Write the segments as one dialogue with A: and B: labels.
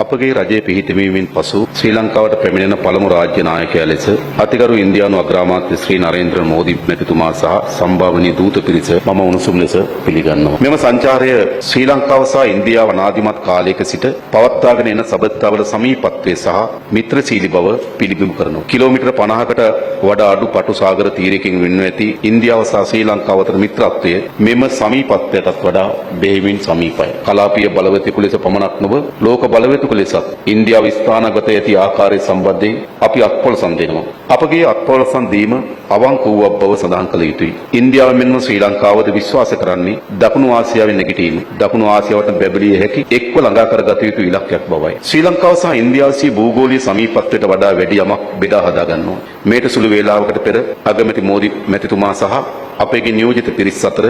A: අපගේ රජයේ පිහිටීමෙන් පසු ශ්‍රී ලංකාවට පැමිණෙන පළමු රාජ්‍ය නායකයා ලෙස අතිගරු ඉන්දියානු අග්‍රාමාත්‍ය ශ්‍රී නරේන්ද්‍ර මෝදි මැතිතුමා සහ සම්භාවනීය දූත පිරිස මම උණුසුම් ලෙස පිළිගන්නවා. මෙම සංචාරය ශ්‍රී ලංකාව සහ ඉන්දියාව අනාදිමත් කාලයක සිට පවත්වාගෙන එන සබඳතාවල සමීපත්වයේ සහ මිත්‍රශීලී බව පිළිබිඹු කරනවා. කිලෝමීටර් 50කට වඩා අඩු පටු සාගර තීරයකින් වෙන්ව ඇති ඉන්දියාව සහ ශ්‍රී ලංකාව අතර මිත්‍රත්වය මෙම සමීපත්වයටත් වඩා බෙහෙවින් සමීපයි. කලාපීය බලවේතෙකු ලෙස පමණක් නොව ලෝක බලවේතෙකු ලෙසත් ඉන්දියාව ස්ථානගත ඇති ආකාරය සම්බන්ධයෙන් අපි අත්පොලසම් දෙනවා. අපගේ අත්පොලසම් දීම අවංක වූවක් බව සඳහන් කළ යුතුයි. ඉන්දියාව මෙන්ම ශ්‍රී ලංකාවද විශ්වාස කරන්නේ දකුණු ආසියාවේ නැගිටීම දකුණු ආසියාවට බැබලිය හැකි එක්ව ළඟා කරගත යුතු ඉලක්කයක් බවයි. ශ්‍රී ලංකාව සහ ඉන්දියාව සිය භූගෝලීය සමීපත්වයට වඩා වැඩි යමක් බෙදා හදා ගන්නවා. මේට සුළු වේලාවකට පෙර අගමැති මෝදි මැතිතුමා සහ අපගේ නියෝජිත පිරිස් අතර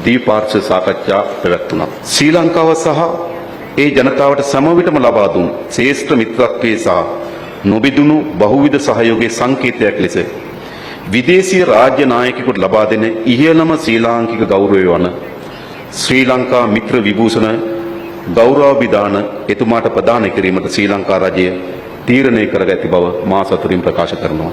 A: ද්විපාර්ශ්ව සාකච්ඡා පැවැත්වුණා. ශ්‍රී ලංකාව සහ ඒ ජනතාවට සමවිතම ලබා දුන් ශ්‍රේෂ්ඨ මිත්‍රත්වයේ සහ නොබිදුණු බහුවිධ සහයෝගයේ සංකේතයක් ලෙස විදේශීය රාජ්‍ය නායකයෙකුට ලබා දෙන ඉහළම ශ්‍රී ලාංකික ගෞරවය වන ශ්‍රී ලංකා මිත්‍ර විභූෂණ ගෞරවාභිදාන එතුමාට ප්‍රදාන කිරීමට ශ්‍රී ලංකා රජය තීරණය කර ඇති බව මා සතුටින් ප්‍රකාශ කරනවා.